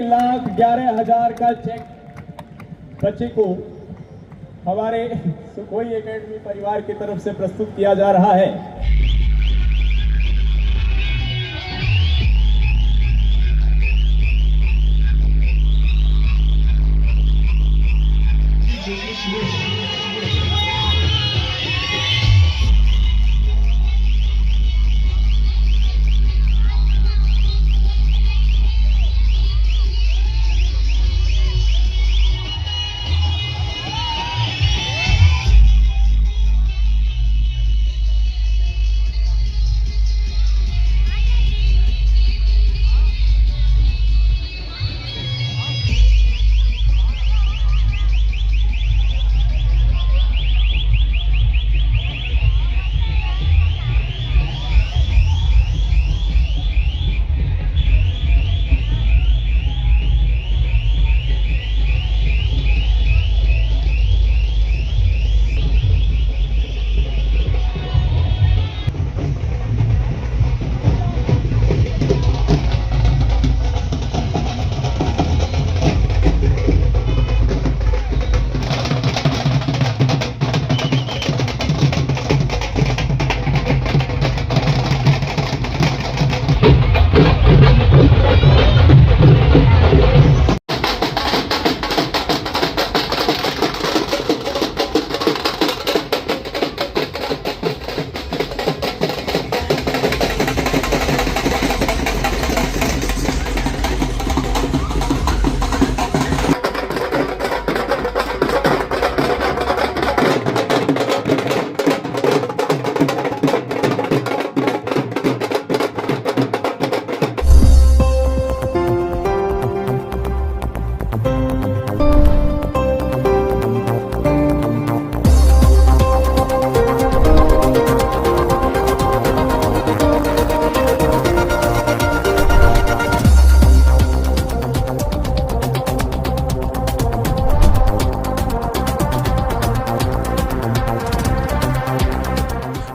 1,11,000 का चेक बच्चे को हमारे सुखोई एकेडमी परिवार की तरफ से प्रस्तुत किया जा रहा है।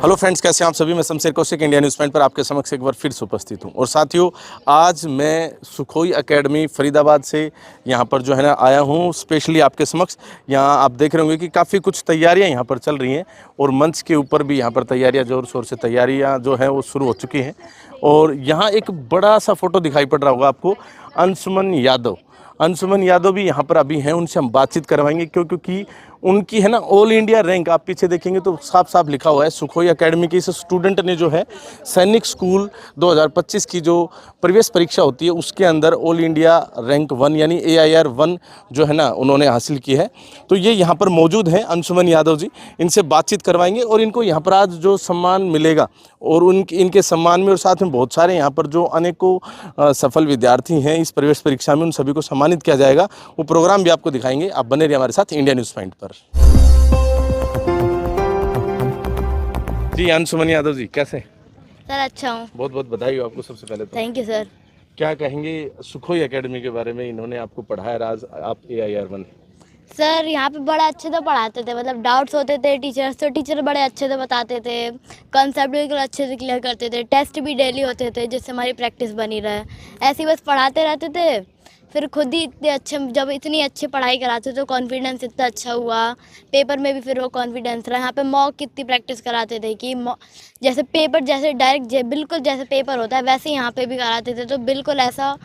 हेलो फ्रेंड्स, कैसे हैं आप सभी। मैं Shamsher Kaushik India news point पर आपके समक्ष एक बार फिर से उपस्थित हूं। और साथियों, आज मैं सुखोई एकेडमी फरीदाबाद से यहां पर जो है ना आया हूं स्पेशली आपके समक्ष। यहां आप देख रहे होंगे कि काफ़ी कुछ तैयारियां यहां पर चल रही हैं और मंच के ऊपर भी यहां पर तैयारियां ज़ोर शोर से तैयारियां जो है वो शुरू हो चुकी हैं। और यहाँ एक बड़ा सा फोटो दिखाई पड़ रहा होगा आपको, अंशुमन यादव भी यहाँ पर अभी हैं। उनसे हम बातचीत करवाएंगे क्योंकि उनकी है ना ऑल इंडिया रैंक, आप पीछे देखेंगे तो साफ साफ लिखा हुआ है। सुखोई एकेडमी के इस स्टूडेंट ने जो है सैनिक स्कूल 2025 की जो प्रवेश परीक्षा होती है उसके अंदर ऑल इंडिया रैंक 1 यानी AIR 1 जो है ना उन्होंने हासिल की है। तो ये यहाँ पर मौजूद हैं अंशुमन यादव जी। इनसे बातचीत करवाएंगे और इनको यहाँ पर आज जो सम्मान मिलेगा और इनके सम्मान में और साथ में बहुत सारे यहाँ पर जो अनेकों सफल विद्यार्थी हैं इस प्रवेश परीक्षा में, उन सभी को सम्मानित किया जाएगा। वो प्रोग्राम भी आपको दिखाएंगे। आप बने रहिए हमारे साथ इंडिया न्यूज़ पॉइंट पर। जी अंशुमन यादव जी, कैसे सर? अच्छा हूँ। बहुत बहुत बधाई हो आपको सबसे पहले तो। Thank you sir. क्या कहेंगे सुखोई एकेडमी के बारे में? इन्होंने आपको पढ़ाया, आज आप AIR 1। सर यहाँ पे बड़ा अच्छे से पढ़ाते थे, मतलब डाउट्स होते थे टीचर्स तो टीचर बड़े अच्छे से बताते थे, कॉन्सेप्ट बिल्कुल अच्छे से क्लियर करते थे, टेस्ट भी डेली होते थे जिससे हमारी प्रैक्टिस बनी रहे। ऐसे ही बस पढ़ाते रहते थे। फिर खुद ही इतने अच्छे, जब इतनी अच्छी पढ़ाई कराते तो कॉन्फिडेंस इतना अच्छा हुआ, पेपर में भी फिर वो कॉन्फिडेंस रहा। यहाँ पे मॉक कितनी प्रैक्टिस कराते थे कि जैसे पेपर जैसे डायरेक्ट बिल्कुल जैसे पेपर होता है वैसे यहाँ पे भी कराते थे, तो बिल्कुल ऐसा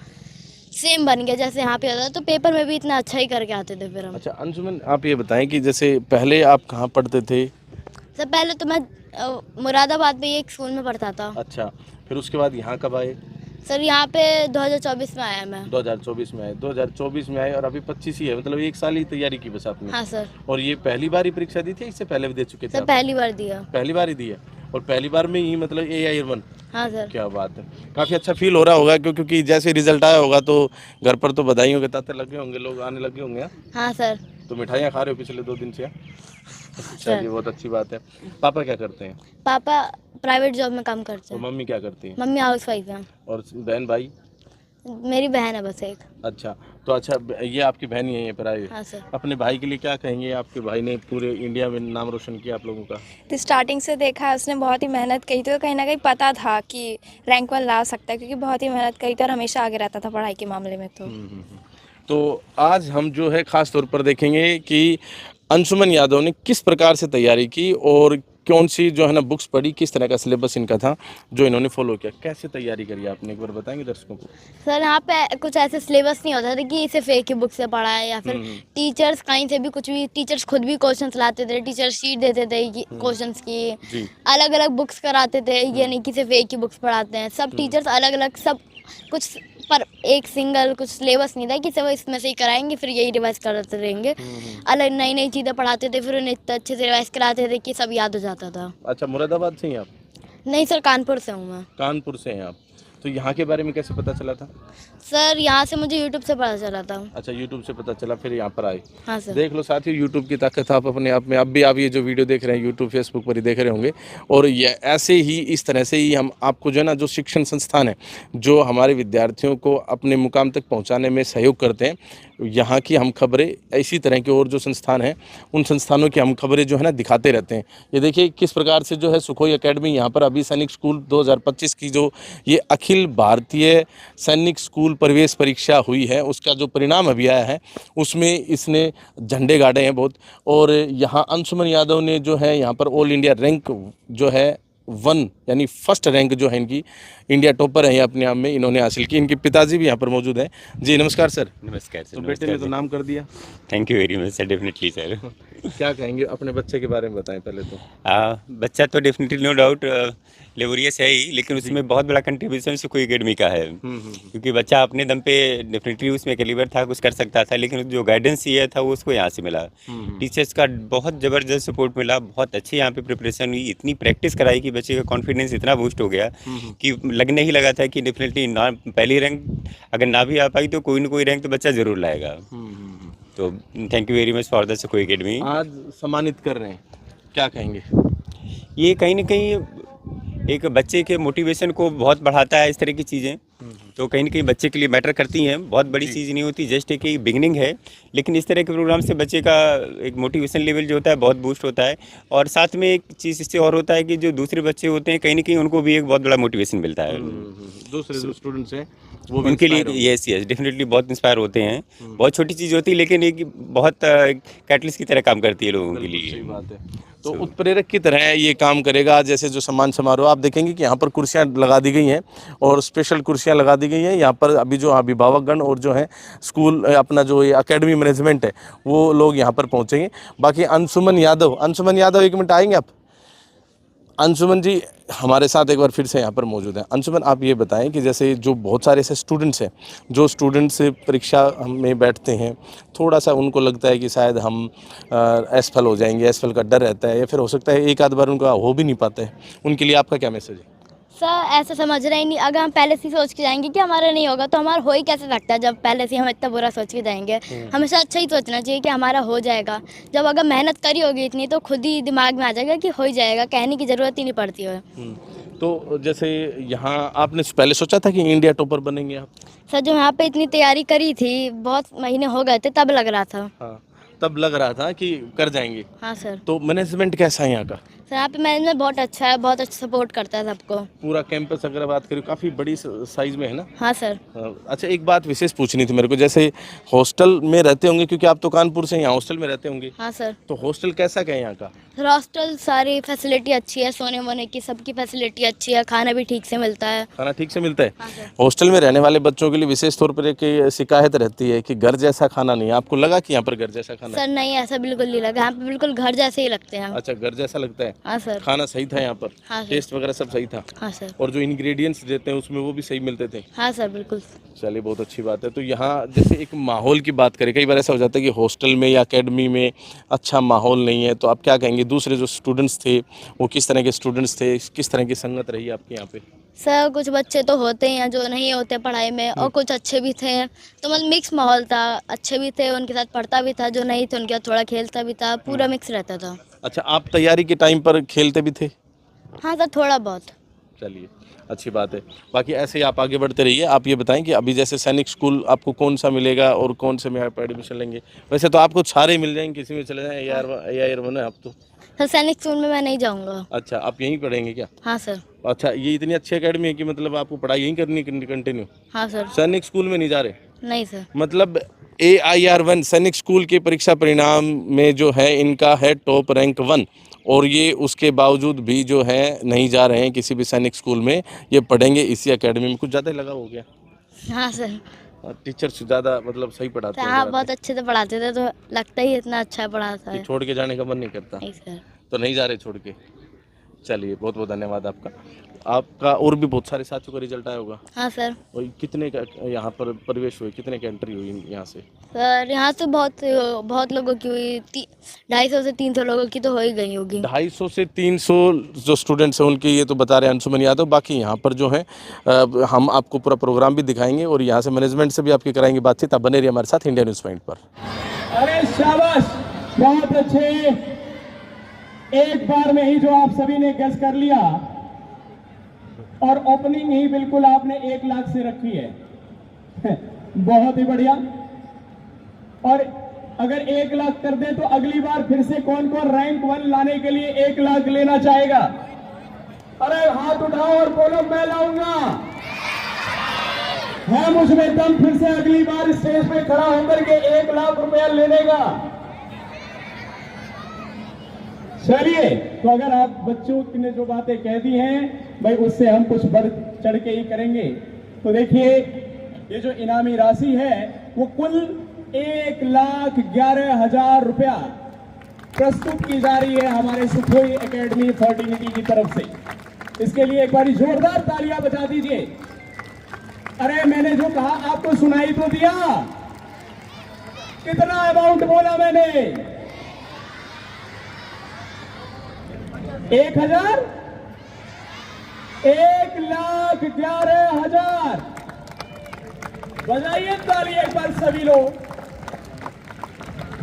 सेम बन गया जैसे यहाँ पे होता है। तो पेपर में भी इतना अच्छा ही करके आते थे फिर हम। अच्छा अंशुमन, आप ये बताएं कि जैसे पहले आप कहाँ पढ़ते थे? सर पहले तो मैं मुरादाबाद में एक स्कूल में पढ़ता था। अच्छा, फिर उसके बाद यहाँ कब आए? सर यहाँ पे 2024 में आया मैं। 2024 में आए। 2024 में आए और अभी 25 ही है, मतलब एक साल ही तैयारी की बस आपने? हाँ सर। और ये पहली बार ही परीक्षा दी थी, इससे पहले भी दे चुके थे? सर पहली बार दिया। पहली बार ही दी है और पहली बार में ही मतलब AIR 1। हाँ सर। क्या बात है, काफ़ी अच्छा फील हो रहा होगा क्योंकि जैसे रिजल्ट आया होगा तो घर पर तो बधाइयों के तांते लगे होंगे, लोग आने लगे होंगे। हाँ सर। तो मिठाइयाँ खा रहे हो पिछले 2 दिन से? चलिए, बहुत अच्छी बात है। पापा क्या करते हैं? पापा प्राइवेट जॉब में काम करते और हैं। मम्मी क्या करती हैं? मम्मी हाउस वाइफ है। और बहन भाई? मेरी बहन है बस एक। अच्छा, तो अच्छा ये आपकी बहन ही है, यहीं पर आई है। हाँ सर। अपने भाई के लिए क्या कहेंगे? आपके भाई ने पूरे इंडिया में नाम रोशन किया आप लोगों का। तो स्टार्टिंग से देखा उसने बहुत ही मेहनत की, तो कहीं ना कहीं पता था कि रैंक 1 ला सकता है, क्योंकि बहुत ही मेहनत करी थी और हमेशा आगे रहता था पढ़ाई के मामले में। तो आज हम जो है ख़ास तौर पर देखेंगे कि अंशुमन यादव ने किस प्रकार से तैयारी की और कौन सी जो है ना बुक्स पढ़ी, किस तरह का सिलेबस इनका था जो इन्होंने फॉलो किया, कैसे तैयारी करी आपने, एक बार बताएंगे दर्शकों को। सर यहाँ पे कुछ ऐसे सिलेबस नहीं होता था कि सिर्फ एक ही बुक से पढ़ा है, या फिर टीचर्स कहीं से भी कुछ भी, टीचर्स खुद भी क्वेश्चंस लाते थे, टीचर शीट देते थे क्वेश्चंस की, जी। अलग अलग बुक्स कराते थे, ये नहीं कि सिर्फ एक ही बुक्स पढ़ाते हैं। सब टीचर्स अलग अलग, सब कुछ, पर एक सिंगल कुछ सिलेबस नहीं था कि सब इसमें से ही कराएंगे फिर यही रिवाइज करते रहेंगे। अलग नई नई चीज़ें पढ़ाते थे, फिर उन्हें इतना अच्छे से रिवाइज कराते थे कि सब याद हो जाता था। अच्छा, मुरादाबाद से ही आप? नहीं सर, कानपुर से हूँ मैं। कानपुर से हैं आप, तो यहाँ के बारे में कैसे पता चला था? सर यहाँ से मुझे यूट्यूब से पता चला था। अच्छा, यूट्यूब से पता चला, फिर यहाँ पर आए। हाँ सर। देख लो साथियों, यूट्यूब की ताकत आप अपने आप में, अब भी आप ये जो वीडियो देख रहे हैं यूट्यूब फेसबुक पर ही देख रहे होंगे, और ये ऐसे ही इस तरह से ही हम आपको जो है ना, जो शिक्षण संस्थान है जो हमारे विद्यार्थियों को अपने मुकाम तक पहुँचाने में सहयोग करते हैं, यहाँ की हम खबरें, इसी तरह के और जो संस्थान हैं उन संस्थानों की हम खबरें जो है ना दिखाते रहते हैं। ये देखिए किस प्रकार से जो है सुखोई एकेडमी यहाँ पर अभी सैनिक स्कूल 2025 की जो ये अखिल भारतीय सैनिक स्कूल प्रवेश परीक्षा हुई है उसका जो परिणाम अभी आया है उसमें इसने झंडे गाड़े हैं बहुत। और यहाँ अंशुमन यादव ने जो है यहाँ पर ऑल इंडिया रैंक जो है 1 यानी फर्स्ट रैंक जो है इनकी, इंडिया टॉपर है अपने आप में, इन्होंने हासिल की। इनके पिताजी भी यहाँ पर मौजूद हैं। जी नमस्कार सर। नमस्कार सर। तो बेटे ने तो नाम कर दिया। Thank you very much sir, definitely sir. क्या कहेंगे अपने बच्चे के बारे में, बताएं पहले तो। बच्चा तो डेफिनेटली नो डाउट लेबोरियस है ही, लेकिन उसमें बहुत बड़ा कंट्रीब्यूशन सुखोई एकेडमी का है। क्योंकि बच्चा अपने दम पे डेफिनेटली उसमें कैलिबर था, कुछ कर सकता था, लेकिन जो गाइडेंस ये था वो उसको यहाँ से मिला। टीचर्स का बहुत ज़बरदस्त सपोर्ट मिला, बहुत अच्छी यहाँ पे प्रिपरेशन हुई, इतनी प्रैक्टिस कराई कि बच्चे का कॉन्फिडेंस इतना बूस्ट हो गया कि लगने ही लगा था कि डेफिनेटली ना पहली रैंक अगर ना भी आ पाई तो कोई ना कोई रैंक तो बच्चा ज़रूर लाएगा। तो thank you very much for the Sukhoi academy. आज सम्मानित कर रहे हैं, क्या कहेंगे? ये कहीं ना कहीं एक बच्चे के मोटिवेशन को बहुत बढ़ाता है, इस तरह की चीज़ें तो कहीं ना कहीं बच्चे के लिए मैटर करती हैं। बहुत बड़ी चीज़ नहीं होती, जस्ट एक बिगिनिंग है, लेकिन इस तरह के प्रोग्राम से बच्चे का एक मोटिवेशन लेवल जो होता है बहुत बूस्ट होता है। और साथ में एक चीज़ इससे और होता है कि जो दूसरे बच्चे होते हैं कहीं ना कहीं उनको भी एक बहुत बड़ा मोटिवेशन मिलता है। दूसरे जो स्टूडेंट्स हैं वो भी उनके लिए यस डेफिनेटली बहुत इंस्पायर होते हैं। बहुत छोटी चीज़ होती है लेकिन एक बहुत कैटलिस्ट की तरह काम करती है लोगों के लिए। सही बात है। तो उत्प्रेरक की तरह ये काम करेगा। जैसे जो सम्मान समारोह आप देखेंगे कि यहाँ पर कुर्सियाँ लगा दी गई हैं और स्पेशल कुर्सियाँ लगा दी गई हैं यहाँ पर। अभी जो अभिभावकगण और जो है स्कूल अपना जो ये एकेडमी मैनेजमेंट है वो लोग यहाँ पर पहुँचेंगे। बाकी अंशुमन यादव 1 मिनट आएंगे आप? अंशुमन जी हमारे साथ एक बार फिर से यहाँ पर मौजूद हैं। अंशुमन आप ये बताएं कि जैसे जो बहुत सारे ऐसे स्टूडेंट्स हैं जो स्टूडेंट्स परीक्षा में बैठते हैं, थोड़ा सा उनको लगता है कि शायद हम असफल हो जाएंगे, असफल का डर रहता है, या फिर हो सकता है एक आध बार उनका हो भी नहीं पाता है, उनके लिए आपका क्या मैसेज है? सर ऐसा समझ रहे ही नहीं, अगर हम पहले से ही सोच के जाएंगे कि हमारा नहीं होगा तो हमारा हो ही कैसे सकता है। जब पहले से हम इतना बुरा सोच के जाएंगे, हमेशा अच्छा ही सोचना चाहिए कि हमारा हो जाएगा। जब अगर मेहनत करी होगी इतनी तो खुद ही दिमाग में आ जाएगा कि हो ही जाएगा, कहने की ज़रूरत ही नहीं पड़ती है। तो जैसे यहाँ आपने पहले सोचा था कि इंडिया टॉपर बनेंगे आप? सर जो यहाँ पे इतनी तैयारी करी थी, बहुत महीने हो गए थे, तब लग रहा था। हाँ, तब लग रहा था कि कर जाएंगे। हाँ सर। तो मैनेजमेंट कैसा है यहाँ का? सर यहाँ पे मैनेजमेंट बहुत अच्छा है, बहुत अच्छा सपोर्ट करता है सबको। पूरा कैंपस अगर बात करें काफ़ी बड़ी साइज में है ना? हाँ सर। अच्छा एक बात विशेष पूछनी थी मेरे को, जैसे हॉस्टल में रहते होंगे क्योंकि आप तो कानपुर से यहाँ हॉस्टल में रहते होंगे। हाँ सर। तो हॉस्टल कैसा क्या है यहाँ का? सर हॉस्टल सारी फैसिलिटी अच्छी है, सोने वोने की सबकी फैसिलिटी अच्छी है, खाना भी ठीक से मिलता है। खाना ठीक से मिलता है? हाँ सर। हॉस्टल में रहने वाले बच्चों के लिए विशेष तौर पर एक शिकायत रहती है कि घर जैसा खाना नहीं है। आपको लगा कि यहाँ पर घर जैसा खाना? सर नहीं, ऐसा बिल्कुल नहीं लगा, यहाँ पे बिल्कुल घर जैसे ही लगते हैं। अच्छा, घर जैसा लगता है? हाँ सर। खाना सही था यहाँ पर? हाँ सर। टेस्ट वगैरह सब सही था? हाँ सर। और जो इंग्रेडिएंट्स देते हैं उसमें वो भी सही मिलते थे? हाँ सर बिल्कुल। चलिए बहुत अच्छी बात है। तो यहाँ जैसे एक माहौल की बात करें, कई बार ऐसा हो जाता है कि हॉस्टल में या एकेडमी में अच्छा माहौल नहीं है, तो आप क्या कहेंगे? दूसरे जो स्टूडेंट्स थे वो किस तरह के स्टूडेंट्स थे, किस तरह की संगत रही आपके यहाँ पे? सर कुछ बच्चे तो होते हैं जो नहीं होते पढ़ाई में, और कुछ अच्छे भी थे, तो मतलब मिक्स माहौल था। अच्छे भी थे, उनके साथ पढ़ता भी था, जो नहीं थे उनके साथ थोड़ा खेलता भी था, पूरा मिक्स रहता था। अच्छा, आप तैयारी के टाइम पर खेलते भी थे? हाँ सर थोड़ा बहुत। चलिए अच्छी बात है। बाकी ऐसे ही आप आगे बढ़ते रहिए। आप ये बताएं कि अभी जैसे सैनिक स्कूल आपको कौन सा मिलेगा और कौन से में आप एडमिशन लेंगे? वैसे तो आपको सारे ही मिल जाएंगे, किसी में चले जाएं। AR 1 है आप तो। सर सैनिक स्कूल में मैं नहीं जाऊँगा। अच्छा, आप यहीं पढ़ेंगे क्या? हाँ सर। अच्छा, ये इतनी अच्छी एकेडमी है कि मतलब आपको पढ़ाई यहीं करनी कंटिन्यू? हाँ सर। सैनिक स्कूल में नहीं जा रहे? नहीं सर। मतलब AIR 1 सैनिक स्कूल के परीक्षा परिणाम में जो है इनका है टॉप रैंक 1, और ये उसके बावजूद भी जो है नहीं जा रहे हैं किसी भी सैनिक स्कूल में, ये पढ़ेंगे इसी एकेडमी में। कुछ ज़्यादा ही लगा हो गया? हाँ सर। टीचर से ज़्यादा मतलब सही पढ़ाते हैं? हाँ बहुत अच्छे से पढ़ाते थे, तो लगता ही इतना अच्छा पढ़ाता है। छोड़ के जाने का मन नहीं करता? नहीं सर। तो नहीं जा रहे छोड़ के? चलिए बहुत बहुत धन्यवाद आपका। आपका और भी बहुत सारे साथियों का रिजल्ट आया होगा? हाँ सर। और कितने का यहाँ पर प्रवेश हुए, कितने की एंट्री हुई यहाँ से? सर यहाँ से बहुत लोगों की हुई, 250 से 300 लोगों की तो हो ही गई होगी। 250 से 300 जो स्टूडेंट्स हैं उनकी ये तो बता रहे हैं अंशुमन यादव। बाकी यहाँ पर जो है हम आपको पूरा प्रोग्राम भी दिखाएंगे और यहाँ से मैनेजमेंट से भी आपकी कराएंगे बातचीत। आप बने रहिए हमारे साथ इंडिया न्यूज़ पॉइंट पर। अरे शाबाश, बहुत अच्छे। एक बार में ही जो आप सभी ने गेस कर लिया, और ओपनिंग ही बिल्कुल आपने 1 लाख से रखी है। बहुत ही बढ़िया। और अगर 1 लाख कर दे तो अगली बार फिर से कौन कौन रैंक 1 लाने के लिए 1 लाख लेना चाहेगा? अरे हाथ उठाओ और बोलो मैं लाऊंगा। है मुझमें दम फिर से अगली बार स्टेज पे खड़ा होकर के 1 लाख रुपया लेने का। चलिए, तो अगर आप बच्चों ने जो बातें कह दी हैं भाई, उससे हम कुछ बढ़ चढ़ के ही करेंगे। तो देखिए, ये जो इनामी राशि है वो कुल 1,11,000 रुपया प्रस्तुत की जा रही है हमारे सुखोई एकेडमी फॉर डिग्निटी की तरफ से। इसके लिए एक बार जोरदार तालियां बजा दीजिए। अरे मैंने जो कहा आपको सुनाई तो दिया? कितना अमाउंट बोला मैंने? 1,000? 1,11,000। बजाइए ताली एक बार सभी लोग।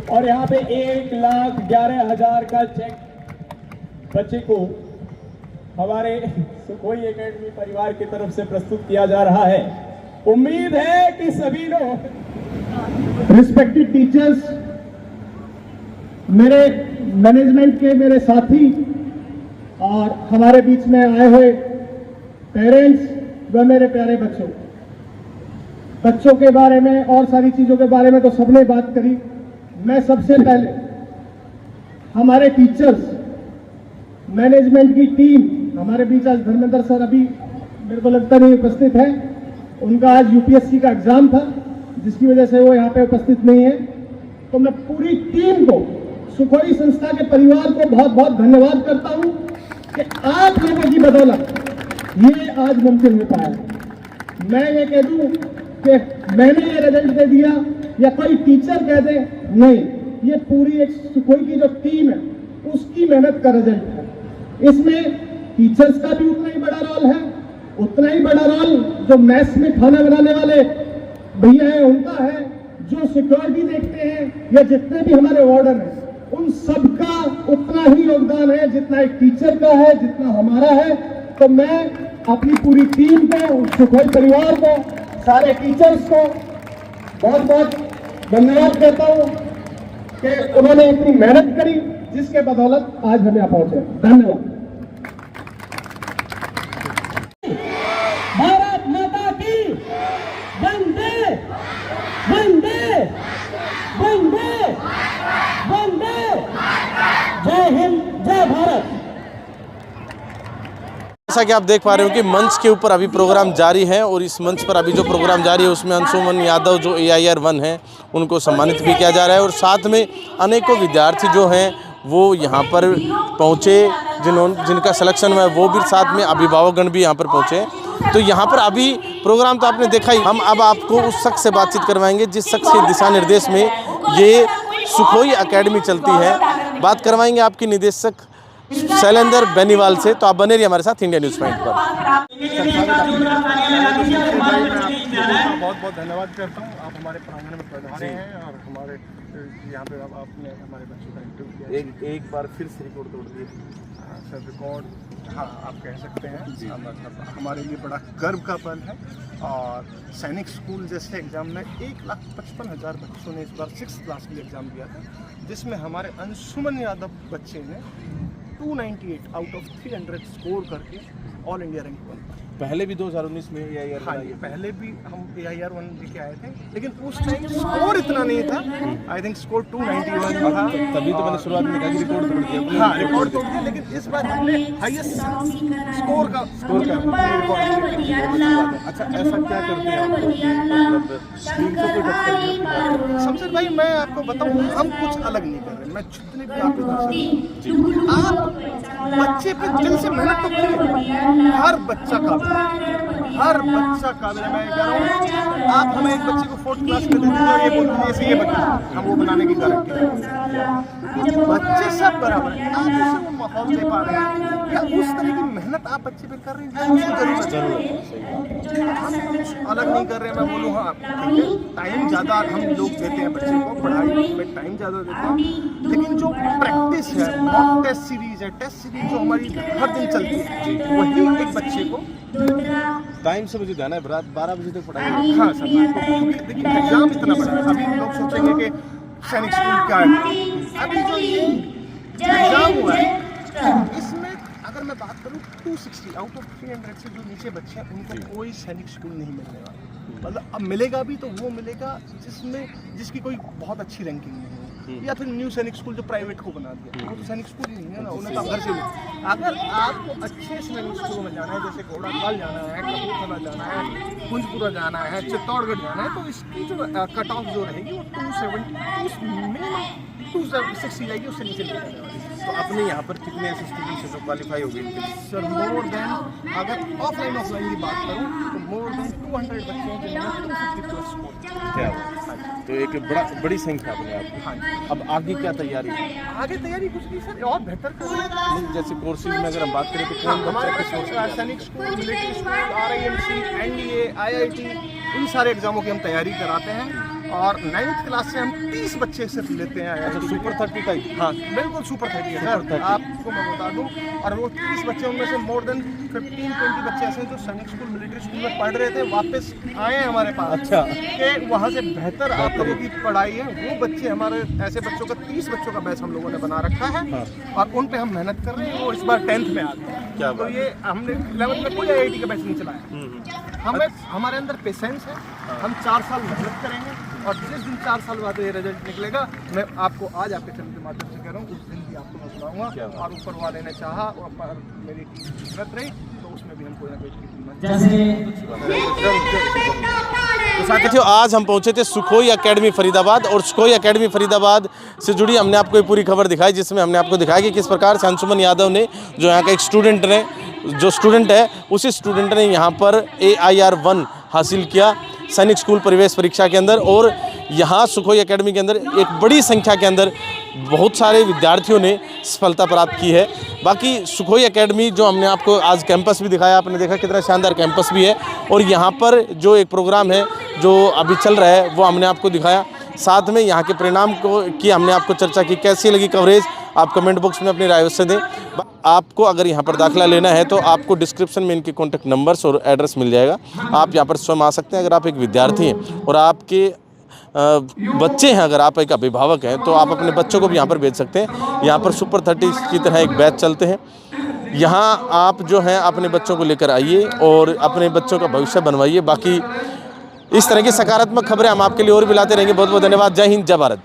और यहाँ पे 1,11,000 का चेक बच्चे को हमारे सुखोई एकेडमी परिवार की तरफ से प्रस्तुत किया जा रहा है। उम्मीद है कि सभी लोग, रिस्पेक्टेड टीचर्स, मेरे मैनेजमेंट के मेरे साथी और हमारे बीच में आए हुए पेरेंट्स व मेरे प्यारे बच्चों के बारे में और सारी चीज़ों के बारे में तो सबने बात करी। मैं सबसे पहले हमारे टीचर्स, मैनेजमेंट की टीम, हमारे बीच आज धर्मेंद्र सर अभी मेरे को लगता नहीं उपस्थित है, उनका आज UPSC का एग्जाम था जिसकी वजह से वो यहाँ पे उपस्थित नहीं है। तो मैं पूरी टीम को, सुखोई संस्था के परिवार को बहुत बहुत धन्यवाद करता हूँ कि आप लोगों की बदौलत ये आज मुमकिन हो पाया। मैं ये कह दूं कि मैंने ये रिजल्ट दे दिया या कोई टीचर कह दे, नहीं, ये पूरी एक सुखोई की जो टीम है उसकी मेहनत का रिजल्ट है। इसमें टीचर्स का भी उतना ही बड़ा रोल है, उतना ही बड़ा रोल जो मैस में खाना बनाने वाले भैया हैं उनका है, जो सिक्योरिटी देखते हैं या जितने भी हमारे वार्डन हैं उन सबका उतना ही योगदान है जितना एक टीचर का है, जितना हमारा है। तो मैं अपनी पूरी टीम को, सुखोई परिवार को, सारे टीचर्स को बहुत बहुत धन्यवाद करता हूँ कि उन्होंने इतनी मेहनत करी जिसके बदौलत आज हम यहाँ पहुंचे। धन्यवाद। भारत माता की वंदे वंदे वंदे वंदे, जय हिंद, जय भारत। जैसा कि आप देख पा रहे हो कि मंच के ऊपर अभी प्रोग्राम जारी है और इस मंच पर अभी जो प्रोग्राम जारी है उसमें अंशुमन यादव जो AIR 1 है उनको सम्मानित भी किया जा रहा है, और साथ में अनेकों विद्यार्थी जो हैं वो यहाँ पर पहुँचे, जिनका सिलेक्शन हुआ है वो भी, साथ में अभिभावकगण भी यहाँ पर पहुँचे। तो यहाँ पर अभी प्रोग्राम तो आपने देखा ही। हम अब आपको उस शख्स से बातचीत करवाएंगे जिस शख्स के दिशा निर्देश में ये सुखोई एकेडमी चलती है। बात करवाएंगे आपकी निदेशक शैलेंद्र बेनीवाल से। तो आप बने रहिए हमारे साथ इंडिया न्यूज़ पॉइंट पर। बहुत बहुत धन्यवाद करता हूँ, आप हमारे प्रांगण में पधारे हैं और हमारे यहाँ पे आपने हमारे बच्चों का इंटरव्यू किया। एक बार फिर से रिकॉर्ड तोड़ दिए सर। रिकॉर्ड हाँ, आप कह सकते हैं। मतलब हमारे लिए बड़ा गर्व का पल है। और सैनिक स्कूल जैसे एग्ज़ाम में 1,55,000 बच्चों ने इस बार 6th क्लास के लिए एग्ज़ाम दिया था, जिसमें हमारे अंशुमन यादव बच्चे ने 298 आउट ऑफ 300 स्कोर करके ऑल इंडिया रैंक 1 पर। पहले भी 2019 में AIR हाँ, ये पहले भी हम AIR 1 लेके आए थे, लेकिन उस टाइम स्कोर इतना नहीं था। आई थिंक स्कोर 291 था। तभी तो मैंने शुरुआत में कहा कि रिकॉर्ड तोड़ दिया। हाँ, रिकॉर्ड तोड़ दिया, लेकिन इस बार हमने हाईएस्ट स्कोर का अच्छा, ऐसा क्या करते हैं आप मतलब स्क्रीन को कोई टच करके? शमशेर भाई, मैं आपको बताऊं, हम कुछ अलग नहीं कर रहे। मैं जितने भी आपके दर्शक, आप बच्चे पे दिल से मेहनत तो करिए। हर बच्चा काबिल है, हर बच्चा काबिल है। मैं कह रहा हूँ, आप हमें एक बच्चे को 4th क्लास में दे दीजिए और ये बोल दीजिए ऐसे ये बच्चा, हम वो बनाने की गारंटी है। बच्चे सब बराबर हैं, आप उसे वो माहौल दे पा रहे हैं या उस तरह की मेहनत आप बच्चे पे कर रहे हैं, उसको जरूर हम कुछ अलग नहीं कर रहे हैं। मैं बोलूँ हाँ ठीक है, टाइम ज़्यादा हम लोग देते हैं बच्चे को, पढ़ाई में टाइम ज़्यादा देते हैं, लेकिन जो प्रैक्टिस है, मॉक टेस्ट सीरीज है, टेस्ट सीरीज जो हमारी हर दिन चलती है, वही एक बच्चे को टाइम से मुझे जाना है, रात 12 बजे तक पढ़ाई। हाँ सर, देखिए एग्जाम इतना बड़ा है। अभी लोग सोचेंगे कि सैनिक स्कूल क्या है। अभी जो ये एग्जाम हुआ है, इसमें अगर मैं बात करूँ 260 आउट ऑफ 300 से जो नीचे बच्चे हैं, उनको कोई सैनिक स्कूल नहीं मिलने वाला। मतलब अब मिलेगा भी तो वो मिलेगा जिसकी कोई बहुत अच्छी रैंकिंग नहीं है, या फिर न्यू सैनिक स्कूल जो प्राइवेट को बना दिया, वो तो सैनिक स्कूल ही नहीं है ना, उन्हें तो घर से। अगर आपको अच्छे सैनिक स्कूल में जाना है, जैसे घोड़ाखाल जाना है, कपूरथला जाना है, कुंजपुरा जाना है, चित्तौड़गढ़ जाना है, तो इसकी जो कट ऑफ जो रहेगी वो 270 मिनिमम 260 जाएगी, उससे नीचे नहीं जाने वाली। तो अपने यहाँ पर कितने ऐसे स्टूडेंट्स हैं जो क्वालिफाई हो गए? सर मोर देन, अगर ऑफलाइन की बात करूँ तो मोर देन 200 बच्चे हैं जिन्होंने 250+ स्कोर। क्या तो एक बड़ी संख्या अपने आप। हाँ, अब आगे क्या तैयारी है? आगे तैयारी कुछ नहीं सर, और बेहतर करें। जैसे कोर्सेज में अगर हम बात करें तो हाँ, कौन हमारे बच्चा पास सैनिक school, military school, RIMC, NDA, IIT, इन सारे एग्जामों की हम तैयारी कराते हैं। और 9th क्लास से हम 30 बच्चे सिर्फ लेते हैं। अच्छा, सुपर 30 टाइप? हाँ बिल्कुल सुपर 30 है सर, आपको मैं बता दूं। और वो 30 बच्चे, उनमें से मोर देन 15-20 बच्चे ऐसे हैं जो सैनिक स्कूल, मिलिट्री स्कूल में पढ़ रहे थे, वापस आए हैं हमारे पास। अच्छा, कि वहाँ से बेहतर आप लोगों की पढ़ाई है, वो बच्चे हमारे ऐसे बच्चों का 30 बच्चों का बैच हम लोगों ने बना रखा है। हाँ। और उन पे हम मेहनत कर रहे हैं, वो इस बार 10th में आ गए। क्या तो ये हमने 11th में कोई IIT का बैच नहीं चलाया। हमें हमारे अंदर पेशेंस है, हम 4 साल मेहनत करेंगे और जिस दिन 4 साल बाद ये रिजल्ट निकलेगा, मैं आपको आज आपके चैनल के माध्यम से कह रहा हूँ, उस दिन भी आपको मैं सुनाऊंगा। और ऊपर वाले ने चाहा और मेरी टीम मेहनत रही तो उसमें भी हम कोई ना कोई तो साथियों, आज हम पहुंचे थे सुखोई एकेडमी फरीदाबाद, और सुखोई एकेडमी फरीदाबाद से जुड़ी हमने आपको ये पूरी खबर दिखाई, जिसमें हमने आपको दिखाया कि किस प्रकार से अंशुमन यादव ने, जो यहाँ का एक स्टूडेंट है, उसी स्टूडेंट ने यहाँ पर AIR 1 हासिल किया सैनिक स्कूल प्रवेश परीक्षा के अंदर। और यहाँ सुखोई एकेडमी के अंदर एक बड़ी संख्या के अंदर बहुत सारे विद्यार्थियों ने सफलता प्राप्त की है। बाकी सुखोई एकेडमी जो हमने आपको आज कैंपस भी दिखाया, आपने देखा कितना शानदार कैंपस भी है। और यहाँ पर जो एक प्रोग्राम है जो अभी चल रहा है वो हमने आपको दिखाया, साथ में यहाँ के परिणाम की हमने आपको चर्चा की। कैसी लगी कवरेज, आप कमेंट बॉक्स में अपनी राय अवश्य दें। आपको अगर यहाँ पर दाखिला लेना है तो आपको डिस्क्रिप्शन में इनके कॉन्टैक्ट नंबर्स और एड्रेस मिल जाएगा, आप यहाँ पर स्वयं आ सकते हैं। अगर आप एक विद्यार्थी हैं और आपके बच्चे हैं, अगर आप एक अभिभावक हैं, तो आप अपने बच्चों को भी यहाँ पर भेज सकते हैं। यहाँ पर सुपर 30 की तरह एक बैच चलते हैं। यहाँ आप जो हैं अपने बच्चों को लेकर आइए और अपने बच्चों का भविष्य बनवाइए। बाकी इस तरह की सकारात्मक खबरें हम आपके लिए और भी लाते रहेंगे। बहुत बहुत धन्यवाद। जय हिंद, जय भारत।